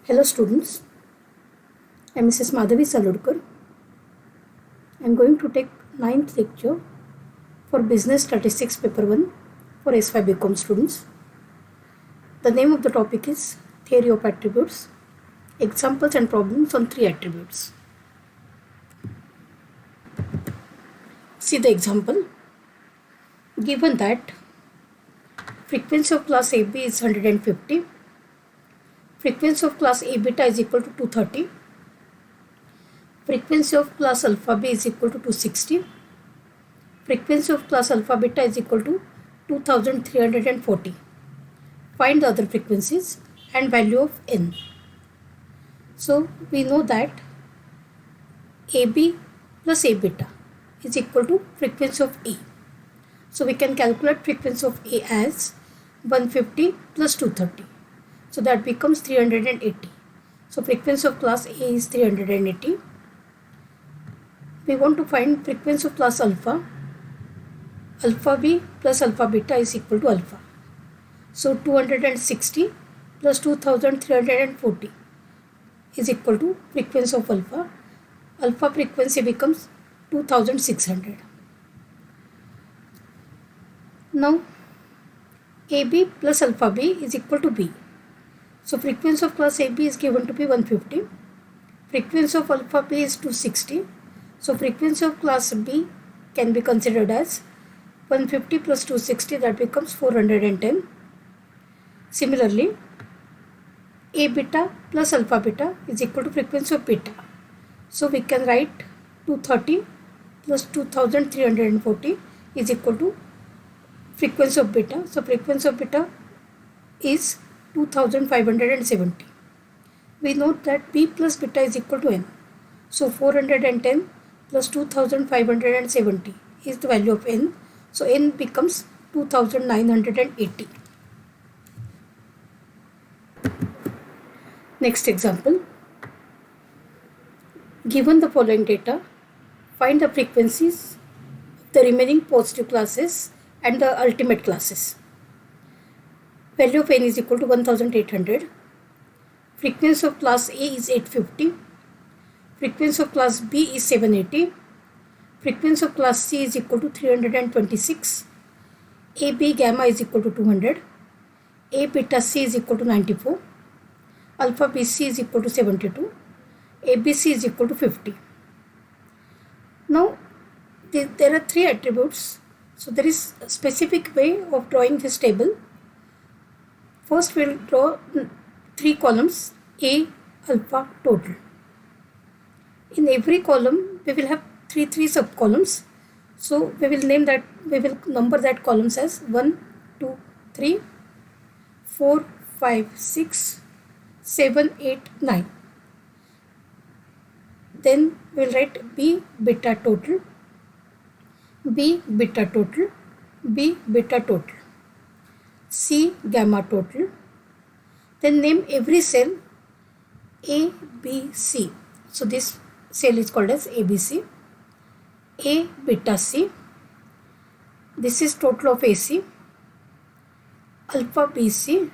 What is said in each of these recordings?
Hello students, I am Mrs. Madhavi Saludkar. I am going to take 9th lecture for Business Statistics Paper 1 for S5 BCom students. The name of the topic is Theory of Attributes, Examples and Problems on 3 Attributes. See the example. Given that frequency of class AB is 150, frequency of class A beta is equal to 230, frequency of class alpha B is equal to 260, frequency of class alpha beta is equal to 2340. Find the other frequencies and value of n. So we know that AB plus A beta is equal to frequency of A. So we can calculate frequency of A as 150 plus 230. So that becomes 380. So frequency of class A is 380. We want to find frequency of class alpha. Alpha B plus alpha beta is equal to alpha. So 260 plus 2340 is equal to frequency of alpha. Alpha frequency becomes 2600. Now AB plus alpha B is equal to B. So frequency of class AB is given to be 150. Frequency of alpha B is 260. So frequency of class B can be considered as 150 plus 260, that becomes 410. Similarly, A beta plus alpha beta is equal to frequency of beta. So we can write 230 plus 2340 is equal to frequency of beta. So frequency of beta is 2570. We note that B plus beta is equal to n. So 410 plus 2570 is the value of n. So n becomes 2980. Next example. Given the following data, find the frequencies of the remaining positive classes and the ultimate classes. Value of n is equal to 1800. Frequency of class A is 850. Frequency of class B is 780. Frequency of class C is equal to 326. AB gamma is equal to 200. A beta C is equal to 94. Alpha BC is equal to 72. ABC is equal to 50. Now there are 3 attributes. So there is a specific way of drawing this table. First we will draw 3 columns A, alpha, total. In every column we will have 3 sub-columns. So we will number that columns as 1, 2, 3, 4, 5, 6, 7, 8, 9. Then we will write B beta total, B beta total, B beta total, C gamma total. Then name every cell A, B, C. So this cell is called as ABC. A beta C. This is total of AC. Alpha BC,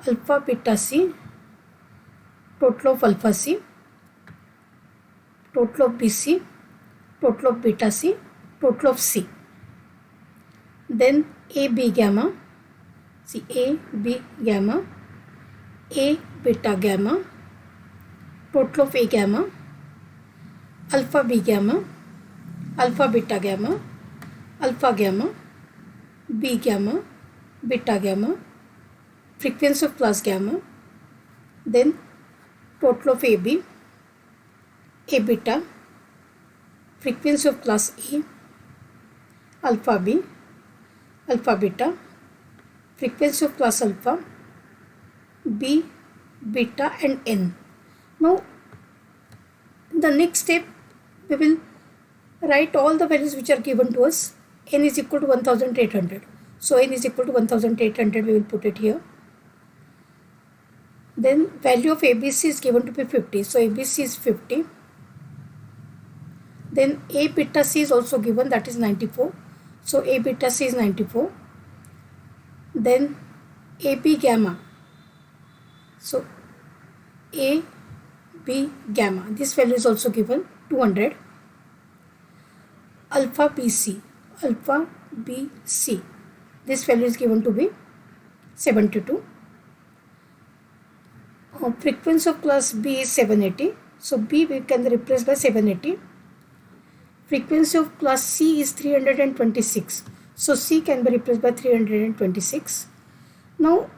alpha beta C, total of alpha C, total of BC, total of beta C, total of C. Then AB gamma. See A, B gamma, A beta gamma, total of A gamma, alpha B gamma, alpha beta gamma, alpha gamma, B gamma, beta gamma, frequency of class gamma, then total of AB, A beta, frequency of class A, alpha B, alpha beta, frequency of class alpha, B, beta and n. Now in the next step we will write all the values which are given to us. N is equal to 1800. So n is equal to 1800, we will put it here. Then value of ABC is given to be 50. So ABC is 50. Then A beta C is also given, that is 94. So A beta C is 94. Then AB gamma. So A, B, gamma. This value is also given 200. Alpha BC, alpha BC. This value is given to be 72. Frequency of class B is 780. So B we can replace by 780. Frequency of class C is 326. So C can be replaced by 326. Now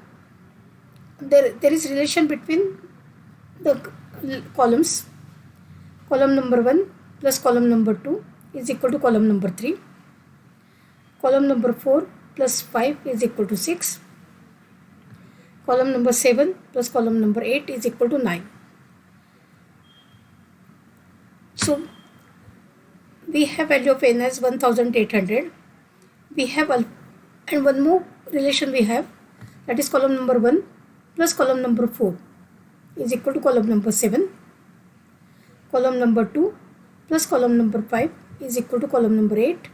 there is relation between the columns. Column number 1 plus column number 2 is equal to column number 3. Column number 4 plus 5 is equal to 6. Column number 7 plus column number 8 is equal to 9. So we have value of n as 1800. We have and one more relation we have, that is column number 1 plus column number 4 is equal to column number 7. Column number 2 plus column number 5 is equal to column number 8.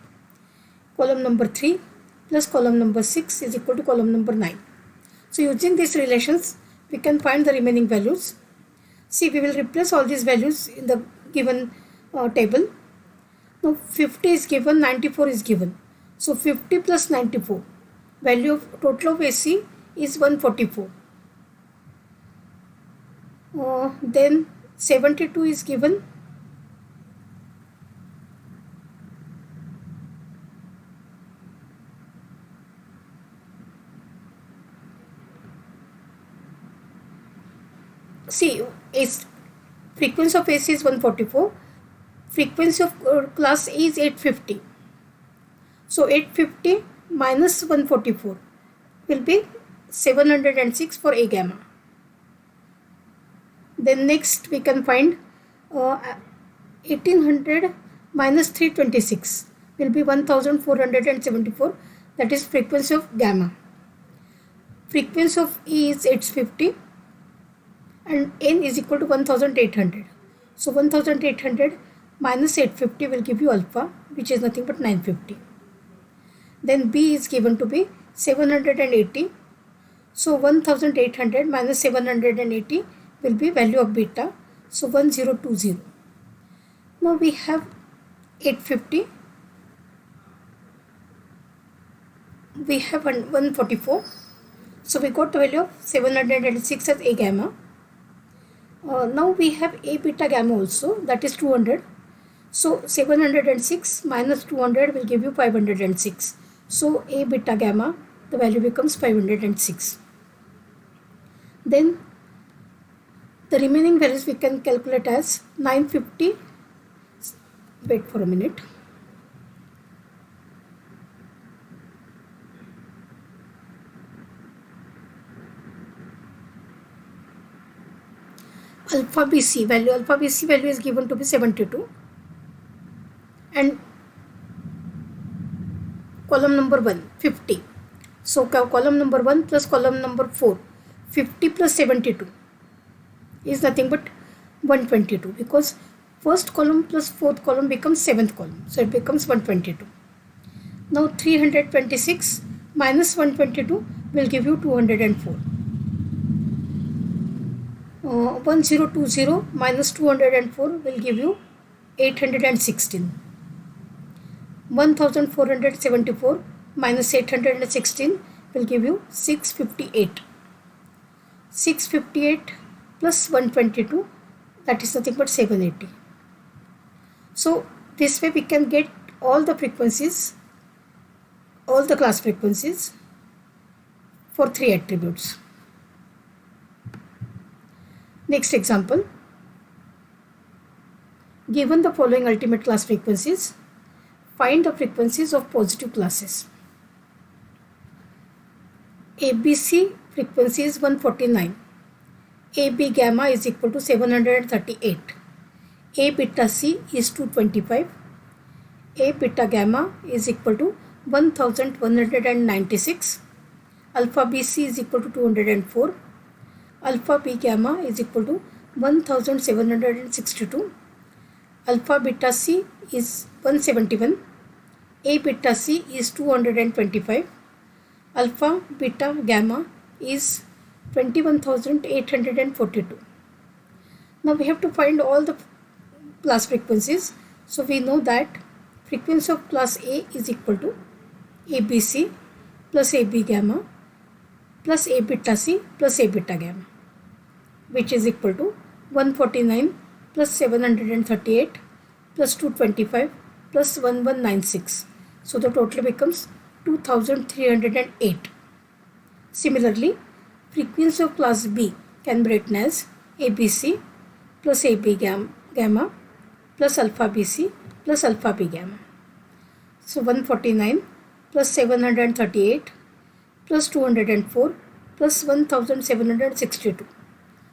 Column number 3 plus column number 6 is equal to column number 9. So using these relations, we can find the remaining values. See, we will replace all these values in the given table. Now 50 is given, 94 is given. So 50 plus 94, value of total of AC is 144. Then 72 is given. See, frequency of AC is 144. Frequency of class A is 850. So 850 minus 144 will be 706 for A gamma. Then next we can find 1800 minus 326 will be 1474. That is frequency of gamma. Frequency of E is 850 and N is equal to 1800. So 1800 minus 850 will give you alpha, which is nothing but 950. Then B is given to be 780. So 1800 minus 780 will be value of beta. So 1020. Now we have 850. We have 144. So we got the value of 786 as A gamma. Now we have A beta gamma also, that is 200. So 706 minus 200 will give you 506. So A beta gamma, the value becomes 506. Then the remaining values we can calculate as 950. Wait for a minute. Alpha BC value is given to be 72. And column number 1, 50. So column number 1 plus column number 4, 50 plus 72 is nothing but 122, because first column plus fourth column becomes seventh column. So it becomes 122. Now 326 minus 122 will give you 204. 1020 minus 204 will give you 816. 1474 minus 816 will give you 658. 658 plus 122, that is nothing but 780. So this way we can get all the frequencies, all the class frequencies for 3 attributes. Next example. Given the following ultimate class frequencies, find the frequencies of positive classes. ABC frequency is 149. AB gamma is equal to 738. A beta C is 225. A beta gamma is equal to 1196. Alpha BC is equal to 204. Alpha B gamma is equal to 1762. Alpha beta C is 171. A beta C is 225. Alpha beta gamma is 21,842. Now we have to find all the class frequencies. So we know that frequency of class A is equal to ABC plus AB gamma plus A beta C plus A beta gamma, which is equal to 149 plus 738 plus 225 plus 1196. So the total becomes 2308. Similarly, frequency of class B can be written as ABC plus AB gamma plus alpha BC plus alpha B gamma. So 149 plus 738 plus 204 plus 1762.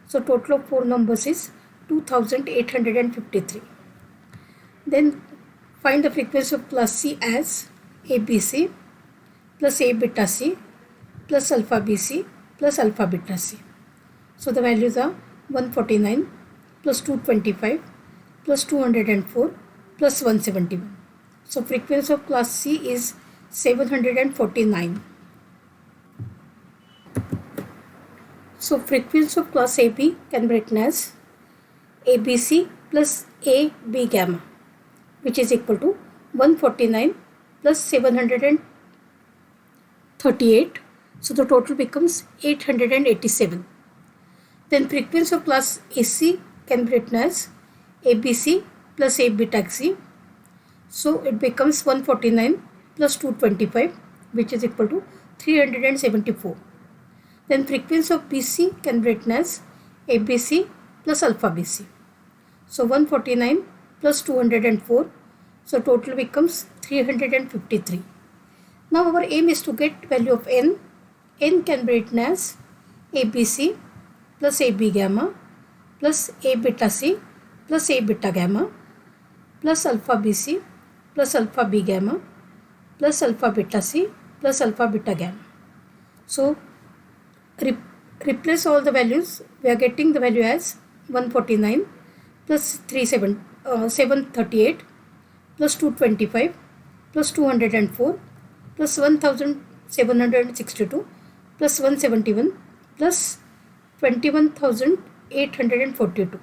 So total of 4 numbers is 2853. Then find the frequency of class C as ABC plus A beta C plus alpha BC plus alpha beta C. So the values are 149 plus 225 plus 204 plus 171. So frequency of class C is 749. So frequency of class AB can be written as ABC plus AB gamma, which is equal to 149 plus 738. So the total becomes 887. Then frequency of class AC can be written as ABC plus A beta C. So it becomes 149 plus 225, which is equal to 374. Then frequency of BC can be written as ABC plus alpha BC. So 149 plus 204. So total becomes 353. Now our aim is to get value of n. N can be written as ABC plus AB gamma plus A beta C plus A beta gamma plus alpha BC plus alpha B gamma plus alpha beta C plus alpha beta gamma. So replace all the values. We are getting the value as 149 plus 738 plus 225 plus 204 plus 1762 plus 171 plus 21,842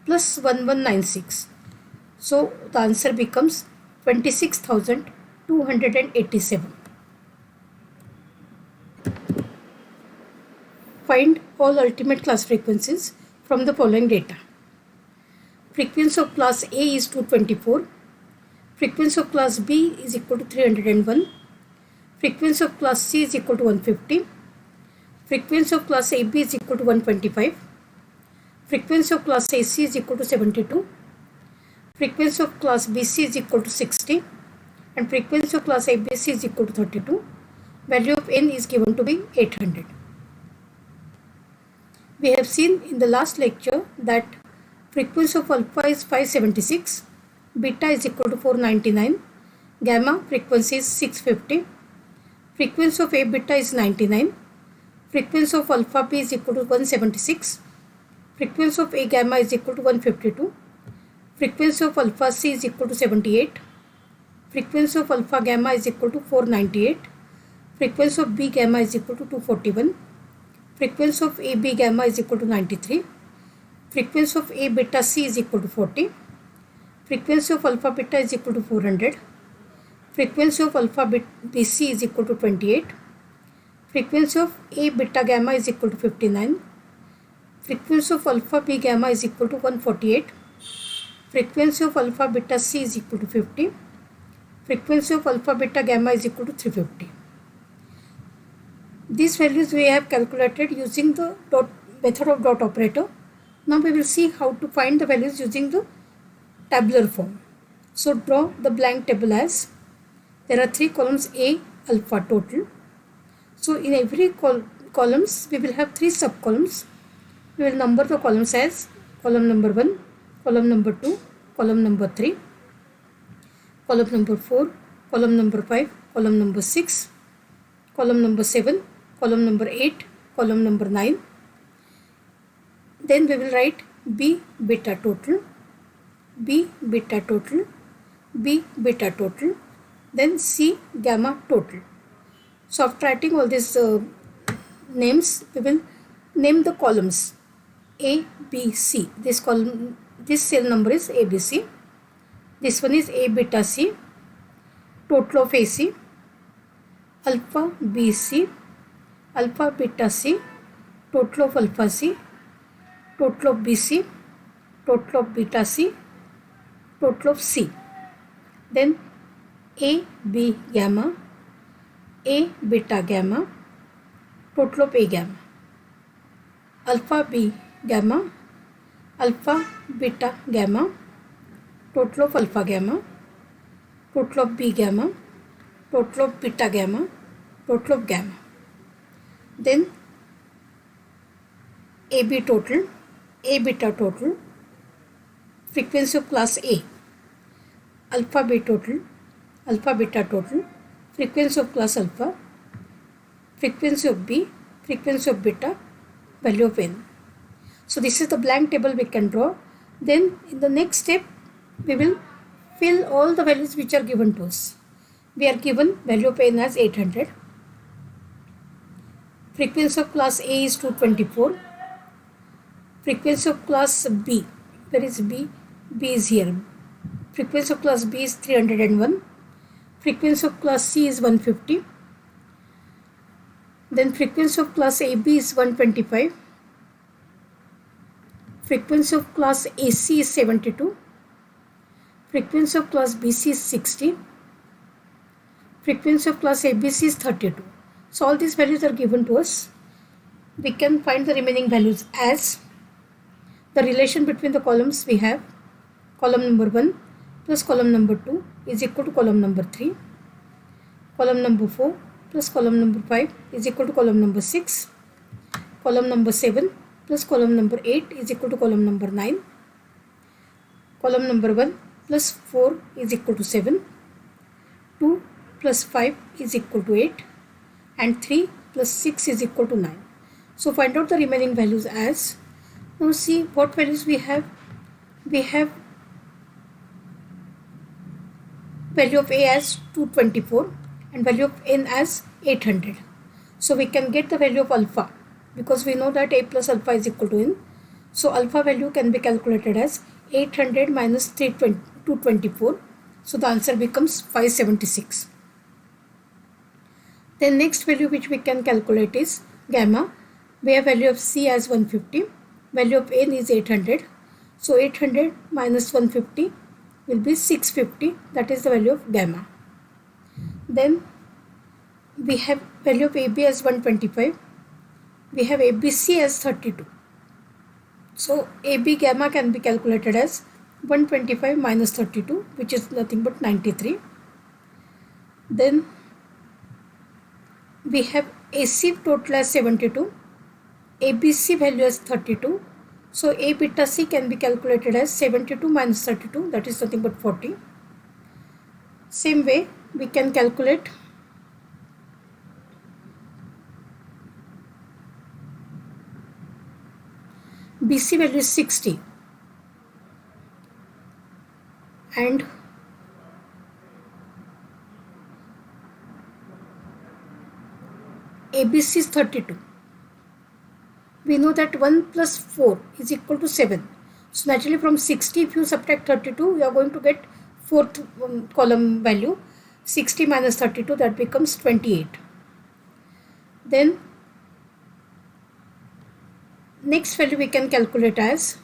plus 1196. So the answer becomes 26,287. Find all ultimate class frequencies from the following data. Frequency of class A is 224. Frequency of class B is equal to 301. Frequency of class C is equal to 150. Frequency of class AB is equal to 125. Frequency of class AC is equal to 72. Frequency of class BC is equal to 60. And frequency of class ABC is equal to 32. Value of n is given to be 800. We have seen in the last lecture that frequency of alpha is 576, beta is equal to 499, gamma frequency is 650, frequency of A beta is 99, frequency of alpha B is equal to 176, frequency of A gamma is equal to 152, frequency of alpha C is equal to 78, frequency of alpha gamma is equal to 498, frequency of B gamma is equal to 241, frequency of AB gamma is equal to 93, frequency of A beta C is equal to 40, frequency of alpha beta is equal to 400, frequency of alpha BC is equal to 28, frequency of A beta gamma is equal to 59, frequency of alpha B gamma is equal to 148, frequency of alpha beta C is equal to 50, frequency of alpha beta gamma is equal to 350. These values we have calculated using the method of dot operator. Now we will see how to find the values using the tabular form. So draw the blank table as there are 3 columns A alpha total. So in every columns we will have 3 sub columns. We will number the columns as column number 1, column number 2, column number 3, column number 4, column number 5, column number 6, column number 7, column number 8, column number 9. Then we will write B beta total, B beta total, B beta total, then C gamma total. So after writing all these names, we will Name the columns A, B, C. This column, this cell number is A, B, C. This one is A beta C, total of AC, alpha B C, alpha beta C, total of alpha C, total of BC, total of beta C, total of C. Then A B gamma, A beta gamma, total of A gamma, alpha B gamma, alpha beta gamma, total of alpha gamma, total of B gamma, total of beta gamma, total of gamma. Then AB total, A beta total, frequency of class A, alpha B total, alpha beta total, frequency of class alpha, frequency of B, frequency of beta, value of N. So this is the blank table we can draw. Then in the next step we will fill all the values which are given to us. We are given value of N as 800. Frequency of class A is 224. Frequency of class B, where is B? B is here. Frequency of class B is 301. Frequency of class C is 150. Then frequency of class AB is 125. Frequency of class AC is 72. Frequency of class BC is 60. Frequency of class ABC is 32. So all these values are given to us. We can find the remaining values as the relation between the columns we have. Column number 1 plus column number 2 is equal to column number 3. Column number 4 plus column number 5 is equal to column number 6. Column number 7 plus column number 8 is equal to column number 9. Column number 1 plus 4 is equal to 7. 2 plus 5 is equal to 8. And 3 plus 6 is equal to 9. So find out the remaining values as. Now see what values we have. We have value of A as 224 and value of N as 800. So we can get the value of alpha because we know that A plus alpha is equal to N. So alpha value can be calculated as 800 minus 224. So the answer becomes 576. Then next value which we can calculate is gamma. We have value of C as 150. Value of N is 800. So 800 minus 150 will be 650. That is the value of gamma. Then we have value of AB as 125. We have ABC as 32. So AB gamma can be calculated as 125 minus 32, which is nothing but 93. Then we have AC total as 72. ABC value as 32. So A beta C can be calculated as 72 minus 32, that is nothing but 40. Same way we can calculate BC value is 60 and ABC is 32. We know that 1 plus 4 is equal to 7. So naturally from 60 if you subtract 32 you are going to get fourth column value. 60 minus 32, that becomes 28. Then next value we can calculate as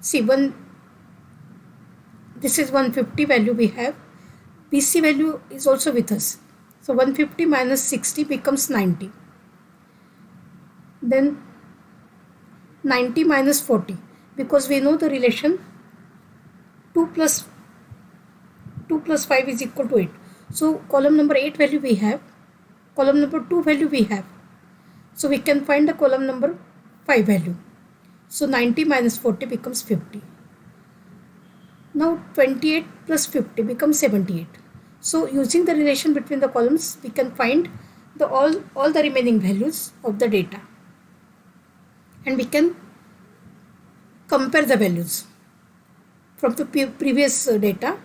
C1. This is 150 value we have. BC value is also with us. So 150 minus 60 becomes 90. Then 90 minus 40, because we know the relation 2 plus 5 is equal to 8. So column number 8 value we have, column number 2 value we have. So we can find the column number 5 value. So 90 minus 40 becomes 50. Now 28 plus 50 becomes 78. So using the relation between the columns, we can find the all the remaining values of the data. And we can compare the values from the previous data